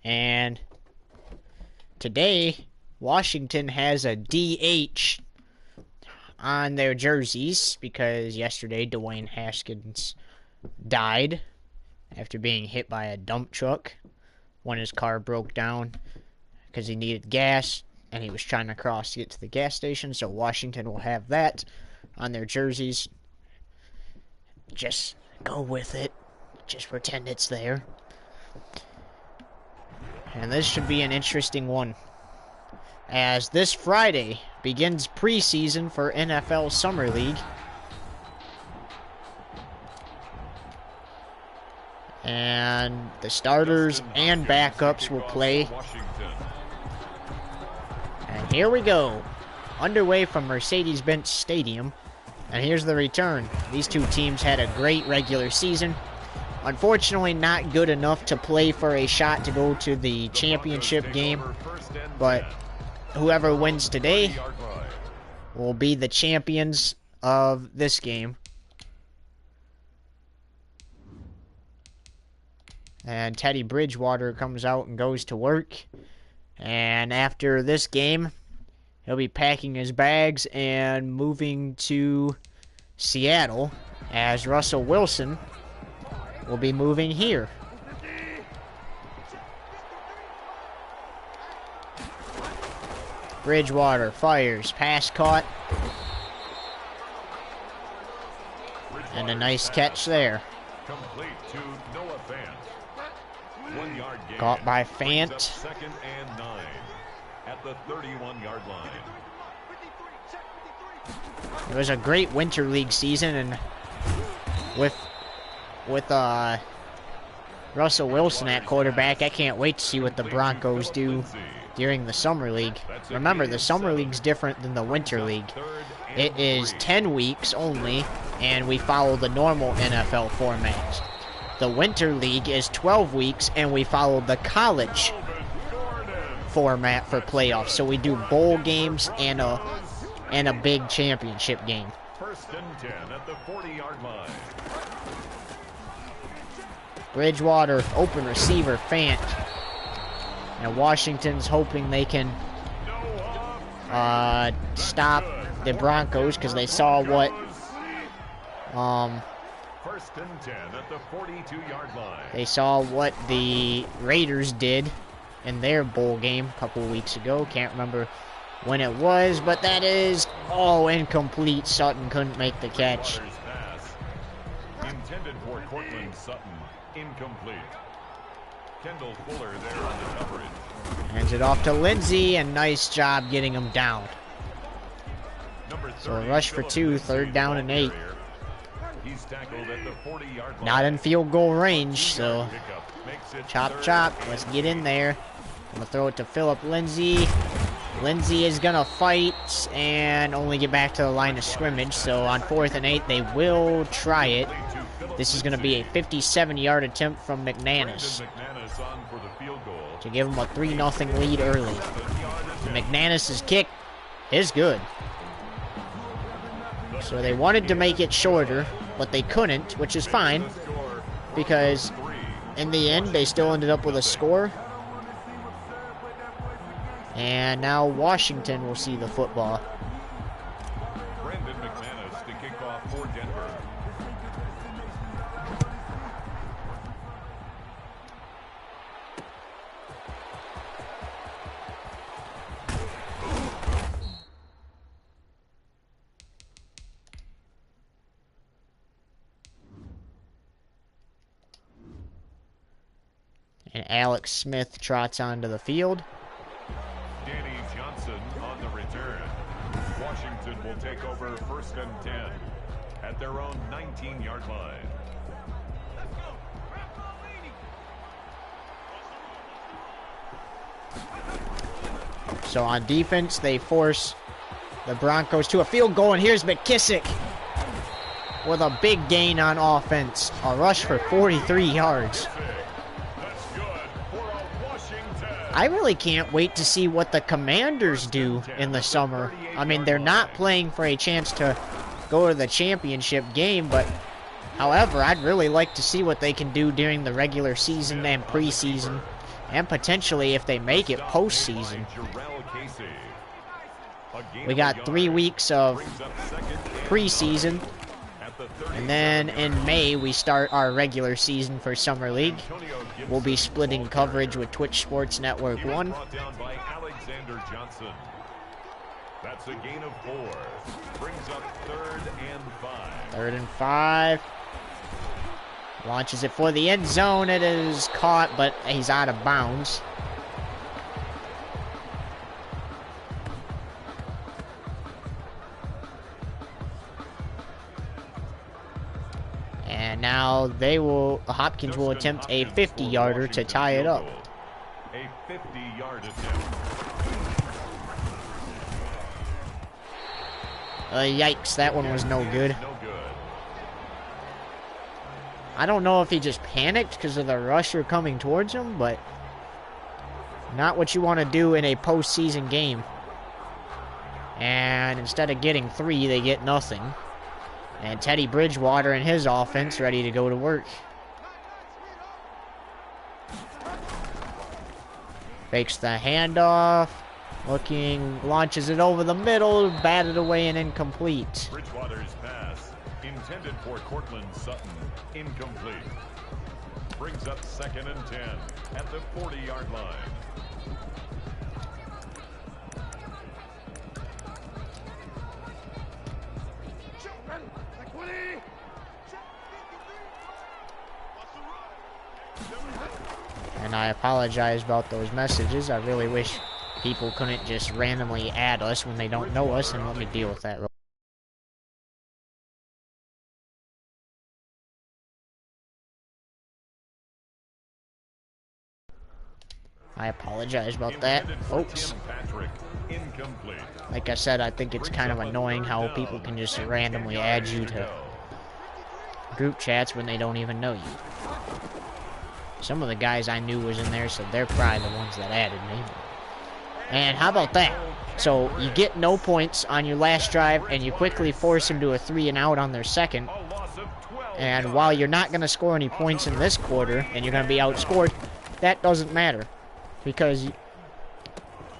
And today, Washington has a DH on their jerseys because yesterday Dwayne Haskins died after being hit by a dump truck when his car broke down because he needed gas and he was trying to cross to get to the gas station. So Washington will have that on their jerseys. Just go with it. Just pretend it's there. And this should be an interesting one, as this Friday begins preseason for NFL Summer League. And the starters and backups will play. And here we go. Underway from Mercedes-Benz Stadium. And here's the return. These two teams had a great regular season. Unfortunately, not good enough to play for a shot to go to the championship game. But whoever wins today will be the champions of this game. And Teddy Bridgewater comes out and goes to work. And after this game, he'll be packing his bags and moving to Seattle, as Russell Wilson will be moving here. Bridgewater fires, pass caught. And a nice catch there. Complete to Noah Fant. 1 yard gain. Caught by Fant. Second and 9 at the 31-yard line. It was a great winter league season, and with Russell Wilson at quarterback, I can't wait to see what the Broncos do during the summer league. Remember, the summer league's different than the winter league. It is 10 weeks only, and we follow the normal NFL format. The winter league is 12 weeks, and we follow the college format for playoffs. So we do bowl games and a big championship game. First and 10 at the 40-yard line. Bridgewater, open receiver, Fant. And Washington's hoping they can stop the Broncos because they saw what First and 10 at the 42-yard line. they saw what the Raiders did in their bowl game a couple weeks ago. Can't remember when it was, but that is incomplete. Sutton couldn't make the catch. Pass. Intended for Cortland Sutton. Incomplete. Kendall Fuller there on the coverage. Hands it off to Lindsey, and nice job getting him down. So a rush for 2, third down and 8. He's tackled at the 40-yard line. Not in field goal range, so chop chop, let's get in there. I'm gonna throw it to Phillip Lindsay. Lindsay is gonna fight and only get back to the line of scrimmage, so on 4th and 8 they will try it. This is gonna be a 57-yard attempt from McManus to give him a 3-0 lead early. McManus's kick is good. So they wanted to make it shorter, but they couldn't, which is fine, because in the end they still ended up with a score. And now Washington will see the football. Brandon McManus to kick off for Denver. And Alex Smith trots onto the field. Danny Johnson on the return. Washington will take over 1st and 10 at their own 19-yard line. So on defense, they force the Broncos to a field goal, and here's McKissick with a big gain on offense. A rush for 43 yards. I really can't wait to see what the Commanders do in the summer. I mean, they're not playing for a chance to go to the championship game, but however, I'd really like to see what they can do during the regular season and preseason And potentially, if they make it postseason. We got 3 weeks of preseason. And then in May, we start our regular season for Summer League. We'll be splitting coverage with Twitch Sports Network 1. That's a gain of 4. Brings up 3rd and 5. 3rd and 5. Launches it for the end zone. It is caught, but he's out of bounds. And now Hopkins will attempt a 50-yarder to tie it up. A 50-yard attempt. Yikes, that one was no good. I don't know if he just panicked because of the rusher coming towards him, but not what you want to do in a postseason game. And instead of getting 3, they get nothing. And Teddy Bridgewater and his offense ready to go to work. Fakes the handoff. Launches it over the middle, batted away and incomplete. Bridgewater's pass, intended for Cortland Sutton, incomplete. Brings up 2nd and 10 at the 40-yard line. And I apologize about those messages. I really wish people couldn't just randomly add us when they don't know us, and let me deal with that. I apologize about that, folks. Like I said, I think it's kind of annoying how people can just randomly add you to group chats when they don't even know you. Some of the guys I knew was in there, so they're probably the ones that added me. And how about that? So you get no points on your last drive, and you quickly force them to a 3 and out on their second. And while you're not going to score any points in this quarter, and you're going to be outscored, that doesn't matter. Because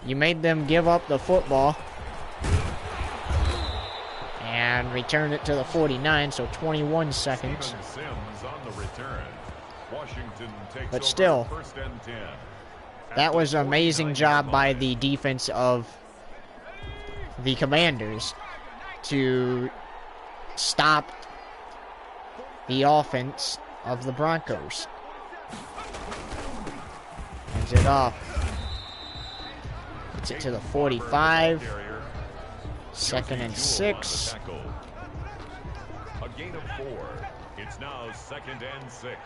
you made them give up the football and return it to the 49, so 21 seconds. But still, that was an amazing job by the defense of the Commanders to stop the offense of the Broncos. Hands it off. Gets it to the 45. 2nd and 6. A gain of 4. It's now 2nd and 6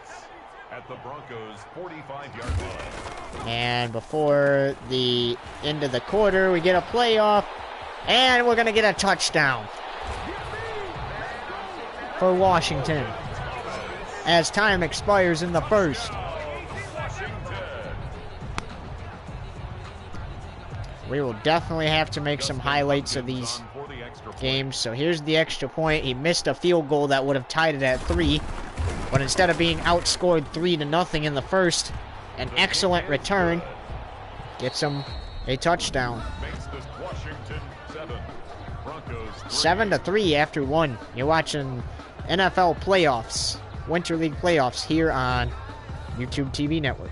at the Broncos' 45-yard line. And before the end of the quarter, we get a playoff, and we're going to get a touchdown for Washington as time expires in the first. We will definitely have to make some highlights of these games. So here's the extra point. He missed a field goal that would have tied it at 3. But instead of being outscored 3-0 in the first, an excellent return gets him a touchdown. 7-3 after 1. You're watching NFL playoffs, Winter League playoffs here on YouTube TV Network.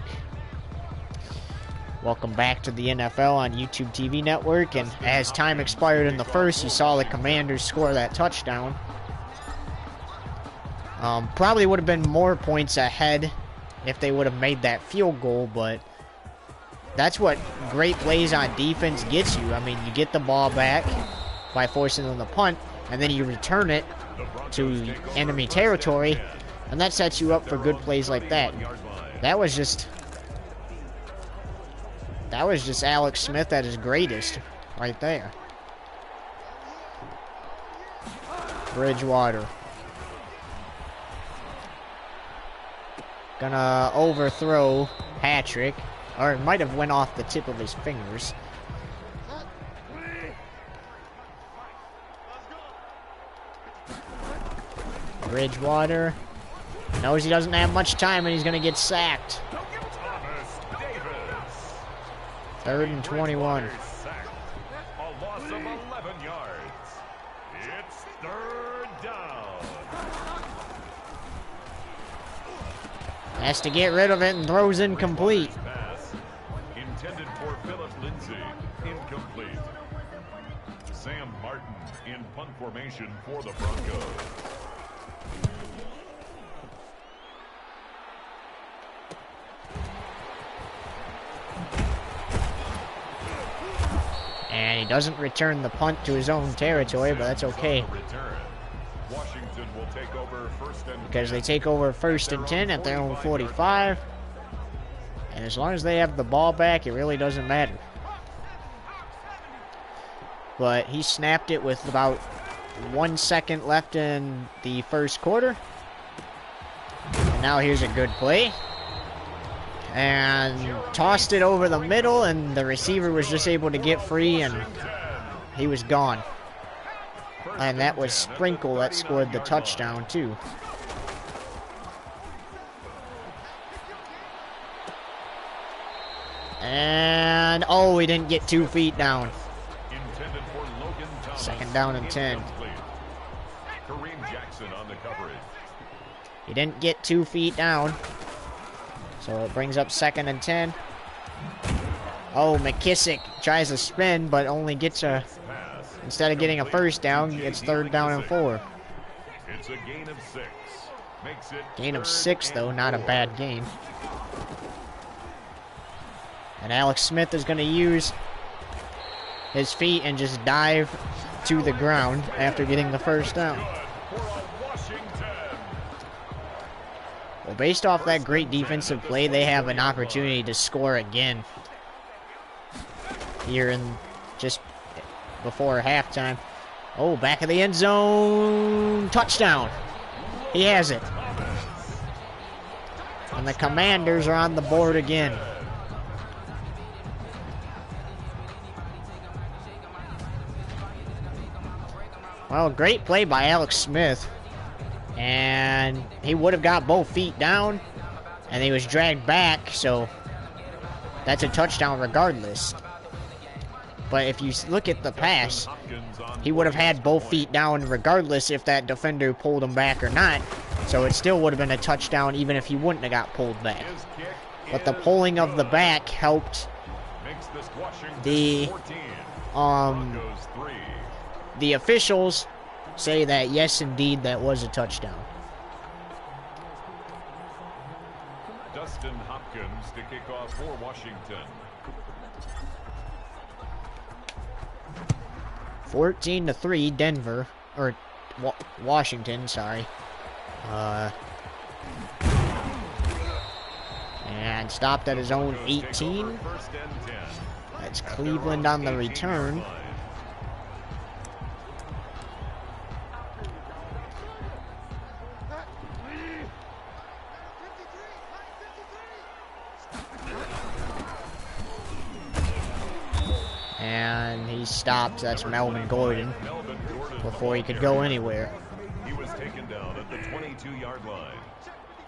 Welcome back to the NFL on YouTube TV Network. And as time expired in the first, you saw the Commanders score that touchdown. Probably would have been more points ahead if they would have made that field goal, but that's what great plays on defense gets you. I mean, you get the ball back by forcing them to punt, and then you return it to enemy territory, and that sets you up for good plays like that. That was just Alex Smith at his greatest right there. Bridgewater. Gonna overthrow Patrick. Or it might have went off the tip of his fingers. Bridgewater knows he doesn't have much time and he's gonna get sacked. 3rd and 21. A loss of 11 yards. It's 3rd down. Has to get rid of it and throws incomplete. Pass intended for Philip Lindsay. Incomplete. Sam Martin in punt formation for the Broncos. And he doesn't return the punt to his own territory, but that's okay. Washington will take over because they take over 1st and 10 at their own 45. And as long as they have the ball back, it really doesn't matter. But he snapped it with about 1 second left in the 1st quarter. And now here's a good play. And tossed it over the middle, and the receiver was just able to get free, and he was gone. And that was Sprinkle that scored the touchdown, too. And, oh, he didn't get 2 feet down. 2nd down and 10. He didn't get 2 feet down. So it brings up 2nd and 10. Oh, McKissick tries a spin, but only gets a... Instead of getting a 1st down, it's 3rd down and 4. It's a gain of 6. Makes it gain of 6, though, not a bad gain. And Alex Smith is going to use his feet and just dive to the ground after getting the 1st down. Well, based off that great defensive play, they have an opportunity to score again here in just before halftime. Oh, back of the end zone. Touchdown. He has it. And the Commanders are on the board again. Well, great play by Alex Smith. And he would have got both feet down, and he was dragged back, so that's a touchdown regardless. But if you look at the pass, he would have had both feet down regardless if that defender pulled him back or not. So it still would have been a touchdown even if he wouldn't have got pulled back. But the pulling of the back helped the officials say that, yes, indeed, that was a touchdown. Dustin Hopkins to kick off for Washington. 14-3, Denver, or Washington, sorry. And stopped at his own 18. That's Cleveland on the return. And he stopped. That's Melvin Gordon before he could go anywhere. He was taken down at the 22-yard line.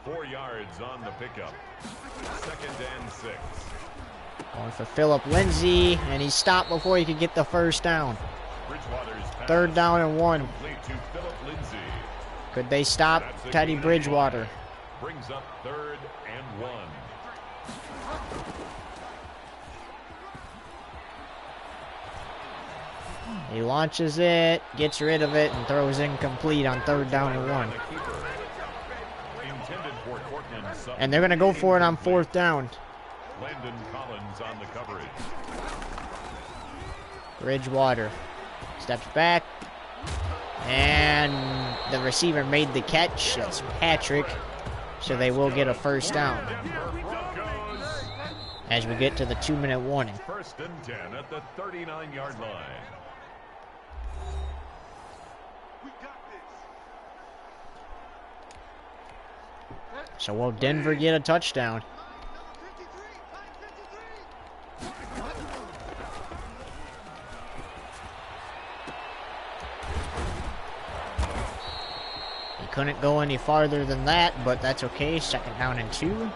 4 yards on the pickup. 2nd and 6. Going for Philip Lindsay, and he stopped before he could get the 1st down. 3rd down and 1. Could they stop Teddy Bridgewater? Brings up 3rd and 1. He launches it, gets rid of it, and throws incomplete on 3rd down and 1. And they're going to go for it on 4th down. Landon Collins on the coverage. Bridgewater steps back, and the receiver made the catch. That's Patrick, so they will get a 1st down as we get to the 2-minute warning. 1st and 10 at the 39-yard line. So will Denver get a touchdown? He couldn't go any farther than that, but that's okay. 2nd down and 2.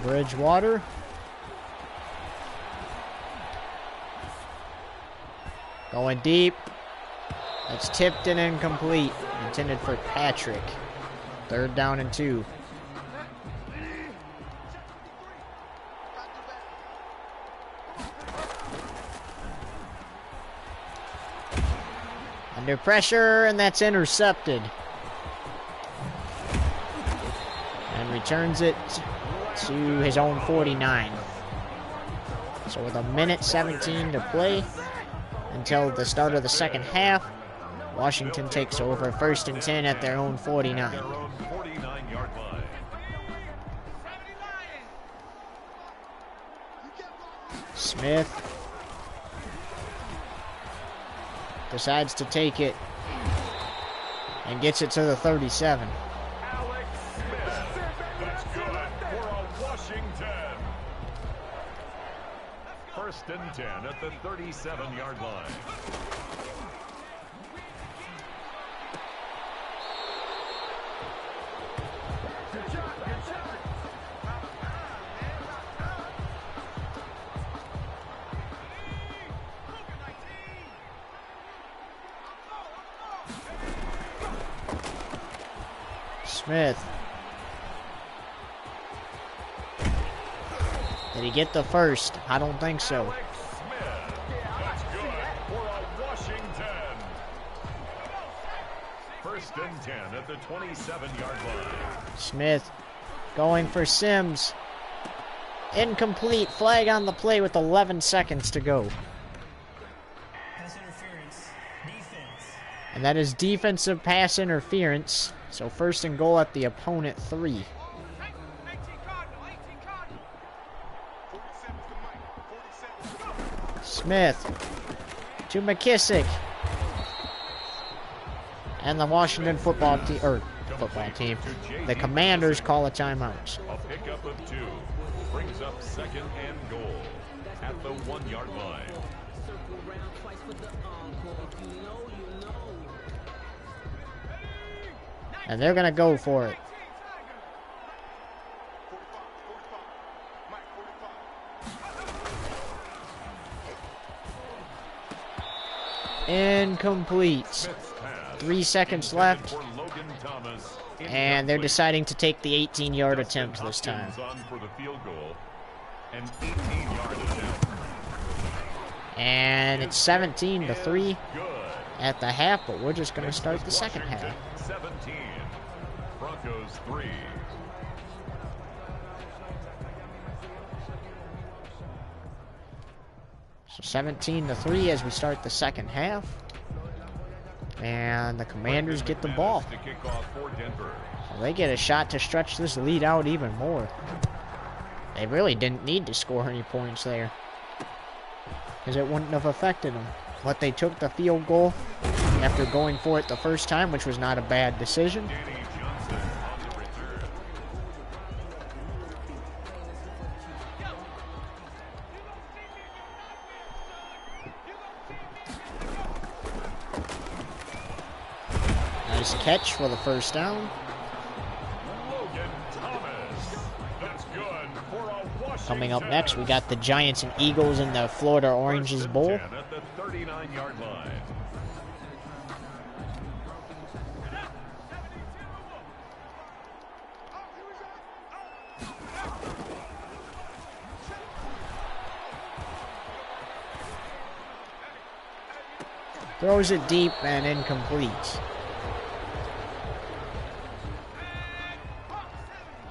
Bridgewater. Going deep. That's tipped and incomplete. Intended for Patrick. 3rd down and 2. Under pressure, and that's intercepted. And returns it to his own 49. So with 1:17 to play until the start of the second half, Washington takes over 1st and 10 at their own 49. Smith decides to take it and gets it to the 37. That's good for a Washington. 1st and 10 at the 37-yard line. Smith. Did he get the first? I don't think so. That's good for a Washington. 1st and 10 at the 27-yard line. Smith going for Sims. Incomplete. Flag on the play with 11 seconds to go. Pass interference. Defense. And that is defensive pass interference. So 1st and goal at the opponent 3. Smith to McKissick. And the Washington football team, the Commanders call a timeout. A pickup of 2 brings up 2nd and goal at the 1-yard line. And they're going to go for it. Incomplete. 3 seconds left. And they're deciding to take the 18-yard attempt this time. And it's 17-3 at the half, but we're just going to start the second half. 17, Broncos 3. So 17-3 as we start the second half. And the Commanders get the ball. So they get a shot to stretch this lead out even more. They really didn't need to score any points there, because it wouldn't have affected them. But they took the field goal after going for it the first time, which was not a bad decision. Nice catch for the first down. Coming up next, we got the Giants and Eagles in the Florida Oranges Bowl. At the 39-yard line. Throws it deep and incomplete.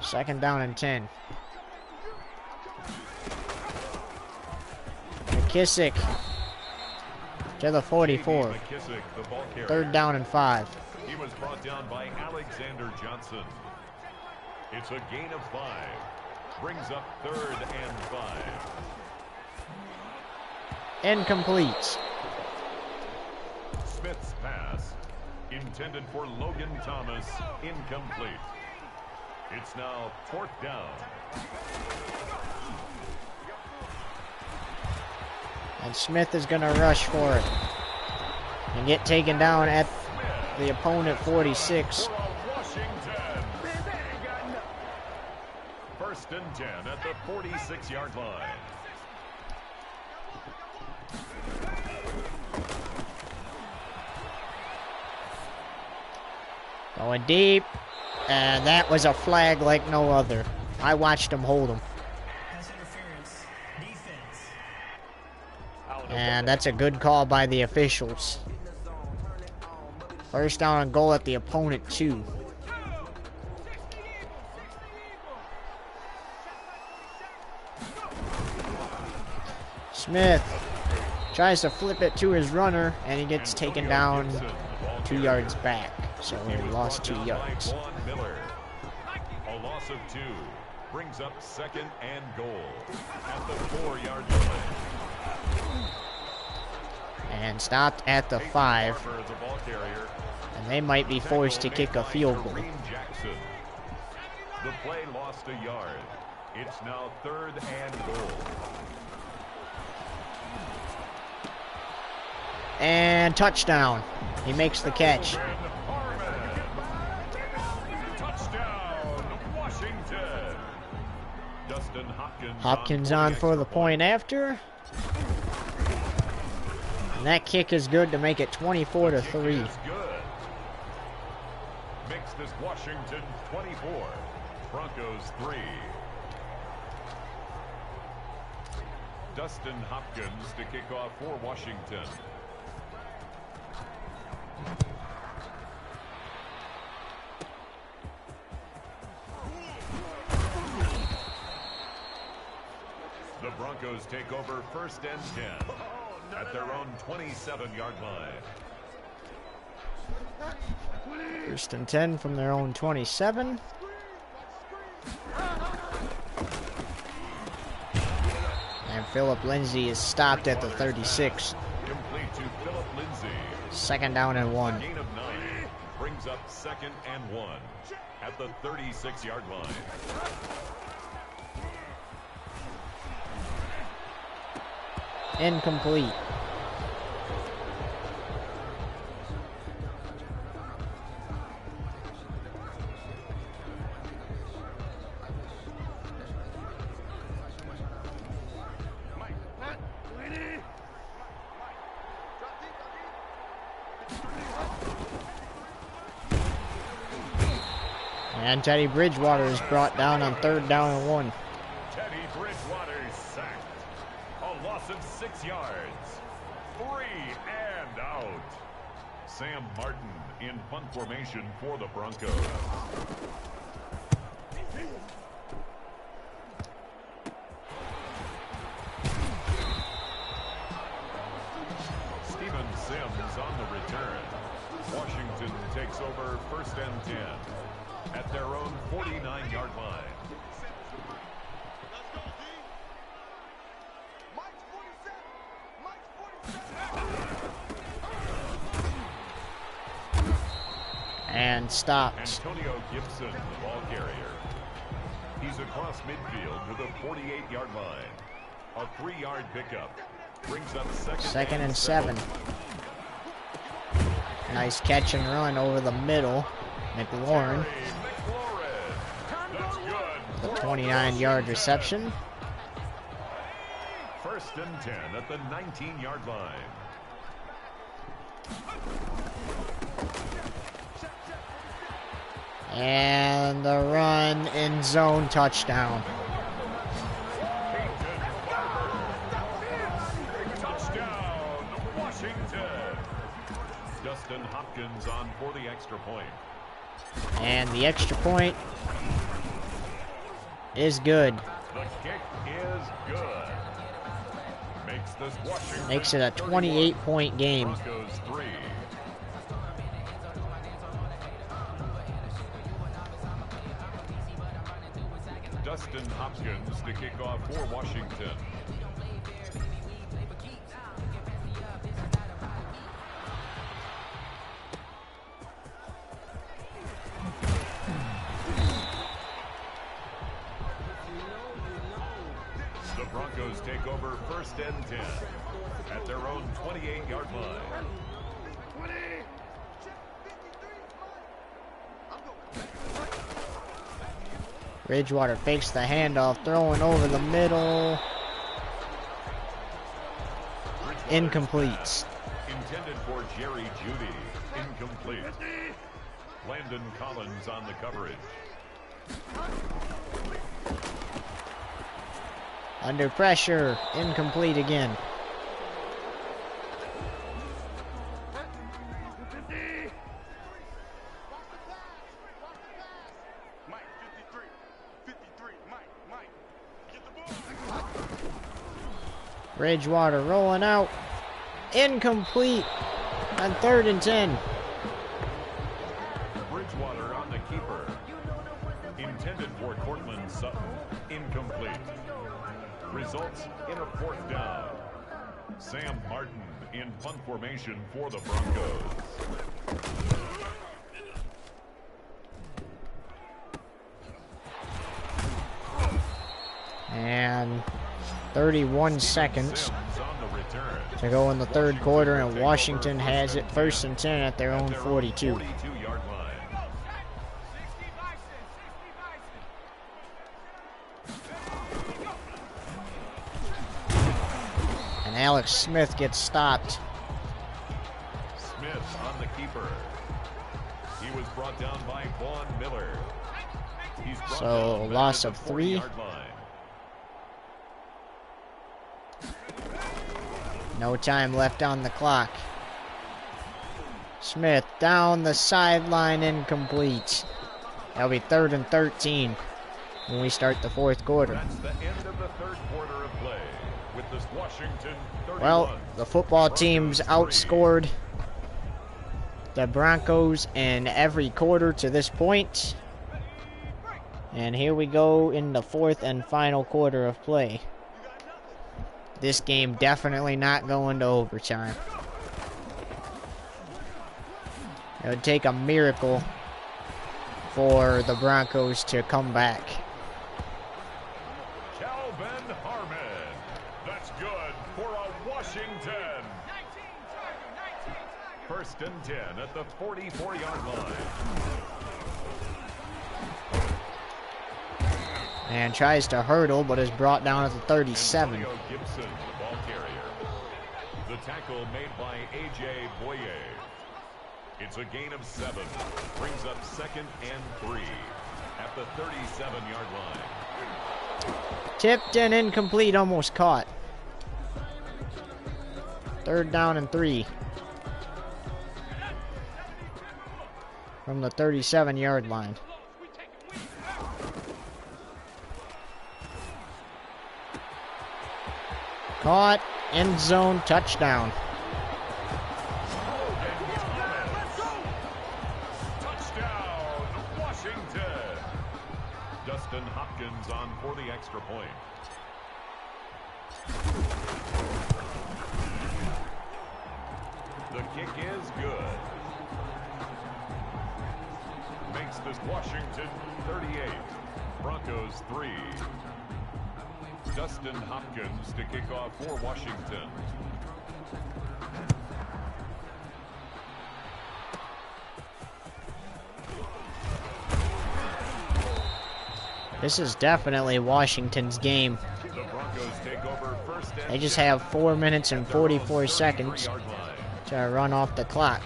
2nd down and 10. McKissick to the 44. 3rd down and 5. He was brought down by Alexander Johnson. It's a gain of 5. Brings up 3rd and 5. Incomplete. Smith's pass, intended for Logan Thomas, incomplete. It's now 4th down. And Smith is going to rush for it and get taken down at the opponent 46. 1st and 10 at the 46-yard line. Going deep. And that was a flag like no other. I watched him hold him. Pass interference. Defense. And that's a good call by the officials. First down and goal at the opponent 2. Smith tries to flip it to his runner, and he gets taken down 2 yards back. So he lost 2 yards. A loss of 2 brings up second and goal at the 4-yard line. And stopped at the 5. And they might be forced to kick a field goal. The play lost a yard. It's now 3rd and goal. And touchdown. He makes the catch. Touchdown, Washington. Dustin Hopkins on for the point after. And that kick is good to make it 24-3. Makes this Washington 24, Broncos 3. Dustin Hopkins to kick off for Washington. The Broncos take over 1st and 10 at their own 27-yard line. 1st and 10 from their own 27. And Philip Lindsay is stopped at the 36. Complete to Philip Lindsay. 2nd down and 1. Gain of 9 brings up 2nd and 1 at the 36-yard line. Incomplete. And Teddy Bridgewater is brought down on 3rd down and 1. Teddy Bridgewater sacked. A loss of 6 yards. 3 and out. Sam Martin in punt formation for the Broncos. Steven Sims on the return. Washington takes over 1st and 10 at their own 49-yard line. And stopped. Antonio Gibson, the ball carrier. He's across midfield to the 48-yard line. A 3-yard pickup brings up 2nd and 7. Nice catch and run over the middle. McLaurin. That's good. The 29-yard reception. 1st and 10 at the 19-yard line. And the run in zone touchdown. Touchdown, Washington. Dustin Hopkins on for the extra point. And the extra point is good. The kick is good. Makes it a 28-point game. Broncos 3. Dustin Hopkins to kick off for Washington. The Broncos take over 1st and 10 at their own 28-yard line. Bridgewater fakes the handoff, throwing over the middle. Incomplete. Intended for Jerry Judy. Incomplete. Landon Collins on the coverage. Under pressure. Incomplete again. Bridgewater rolling out. Incomplete on 3rd and 10. Bridgewater on the keeper. Intended for Cortland Sutton. Incomplete. Results in a 4th down. Sam Martin in punt formation for the Broncos. And 31 seconds to go in the 3rd quarter, and Washington has it 1st and 10 at their own 42. 42-yard line. And Alex Smith gets stopped. Smith on the keeper. He was brought down by Vaughn Miller. He's brought So, down loss at of the 3. 40-yard line. No time left on the clock. Smith down the sideline, incomplete. That'll be 3rd and 13 when we start the 4th quarter. That's the end of the 3rd quarter of play with this Washington 31. Well, the football teams outscored the Broncos in every quarter to this point. And here we go in the 4th and final quarter of play. This game definitely not going to overtime. It would take a miracle for the Broncos to come back. Calvin Harmon. That's good for a Washington. 1st and 10 at the 44-yard line. And tries to hurdle, but is brought down at the 37. Antonio Gibson, the ball carrier. The tackle made by A.J. Boye. It's a gain of 7. Brings up 2nd and 3 at the 37-yard line. Tipped and incomplete, almost caught. 3rd down and 3. From the 37-yard line. Caught, end zone, touchdown. Touchdown, Washington. Dustin Hopkins on for the extra point. The kick is good. Makes this Washington 38. Broncos 3. Dustin Hopkins to kick off for Washington. This is definitely Washington's game. The Broncos take over 1st and They just have 4 minutes and 44 seconds to run off the clock.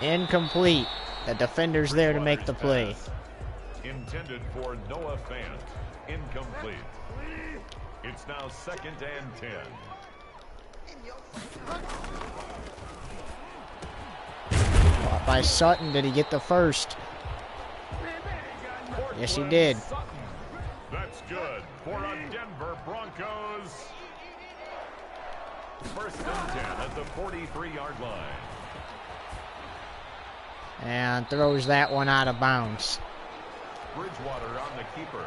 Incomplete. The defender's there to make the play. Intended for Noah Fant. Incomplete. It's now 2nd and 10. Caught by Sutton. Did he get the first? Yes, he did. That's good for a Denver Broncos. 1st and 10 at the 43-yard line. And throws that one out of bounds. Bridgewater on the keeper.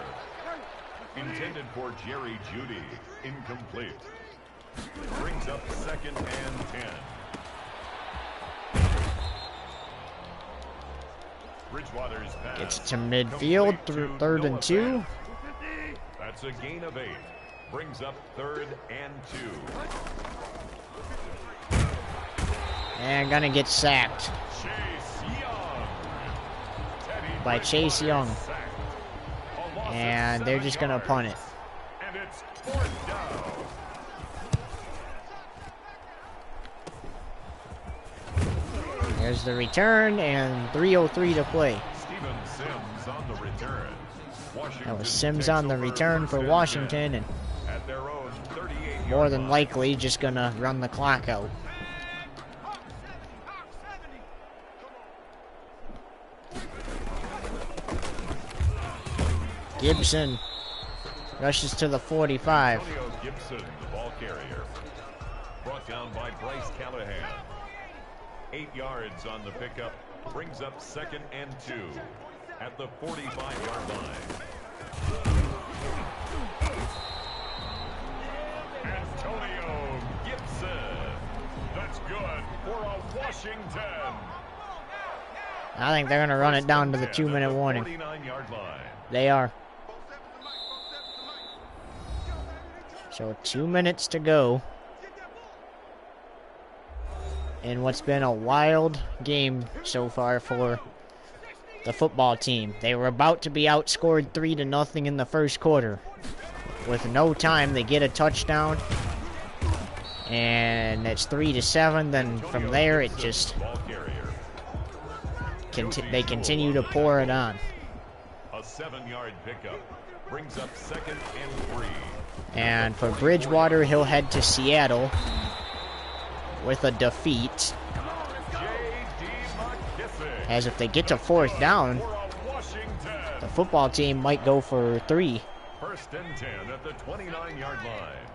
Intended for Jerry Judy. Incomplete. Brings up 2nd and 10. Bridgewater's pass. Gets to midfield, third and 2. That's a gain of 8. Brings up 3rd and 2. And gonna get sacked Chase Young. by Chase Young. And they're just gonna punt it. And it's 4th down. There's the return and 3:03 to play. Steven Sims on the return. That was Sims on the return for Washington, and at their own 38 more than likely just gonna run the clock out. Gibson rushes to the 45. Antonio Gibson, the ball carrier. Brought down by Bryce Callahan. 8 yards on the pickup. Brings up 2nd and 2 at the 45-yard line. Antonio Gibson. That's good for a Washington. I think they're gonna run it down to the 2-minute warning. 49-yard line. They are. So 2 minutes to go in what's been a wild game so far for the football team. They were about to be outscored 3-0 in the first quarter. With no time, they get a touchdown, and it's 3-7. Then from there, it just they continue to pour it on. A 7-yard pickup brings up 2nd and 3. And for Bridgewater, he'll head to Seattle with a defeat. As if they get to 4th down, the football team might go for 3. 1st and 10 at the 29-yard line.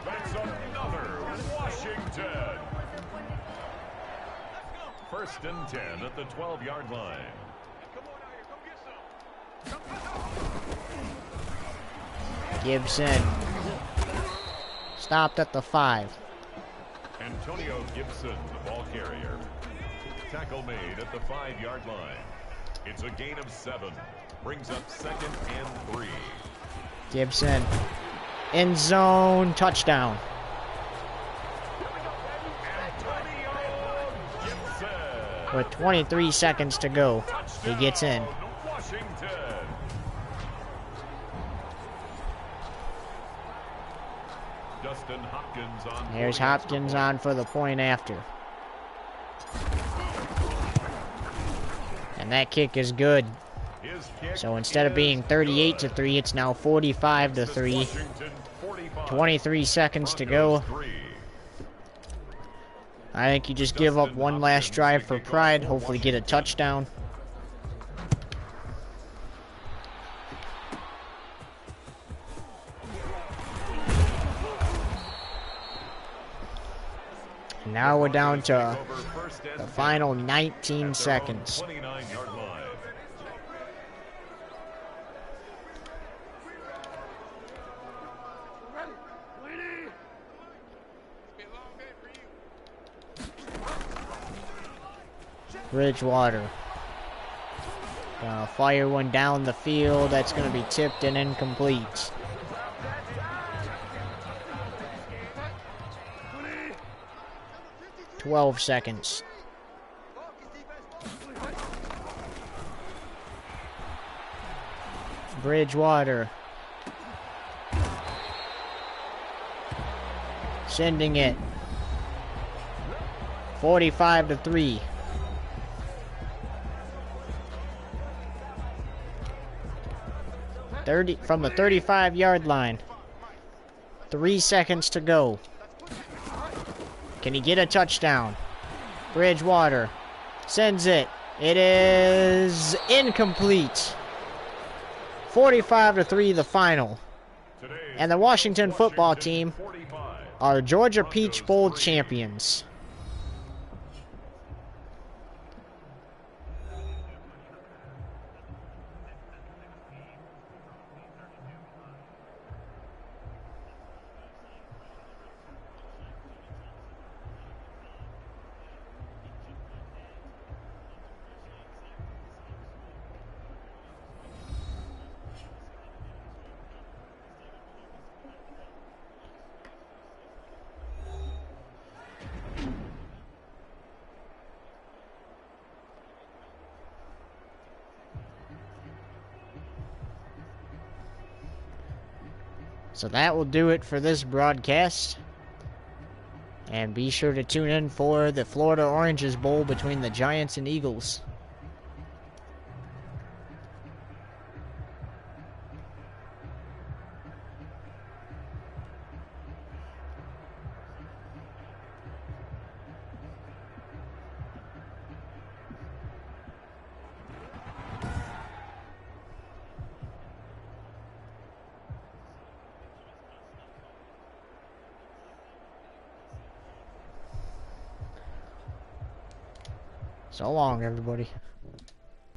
That's another Washington. 1st and 10 at the 12-yard line. Gibson stopped at the 5. Antonio Gibson, the ball carrier. Tackle made at the 5-yard line. It's a gain of 7. Brings up 2nd and 3. Gibson, end zone, touchdown. Antonio Gibson. With 23 seconds to go, he gets in. Washington. Dustin Hopkins on. There's Hopkins on for the point after. And that kick is good. So instead of being 38-3, it's now 45-3. 23 seconds to go. I think you just give up one last drive for pride, hopefully get a touchdown. Now we're down to the final 19 seconds. Bridgewater. Gonna fire one down the field. That's gonna be tipped and incomplete. "12 seconds. Bridgewater. Sending it. 45-3. From the 35-yard line. 3 seconds to go. Can he get a touchdown? Bridgewater sends it. It is incomplete. 45-3 the final. And the Washington football team are Georgia Peach Bowl champions. So that will do it for this broadcast. And be sure to tune in for the Florida Oranges Bowl between the Giants and Eagles. So long, everybody.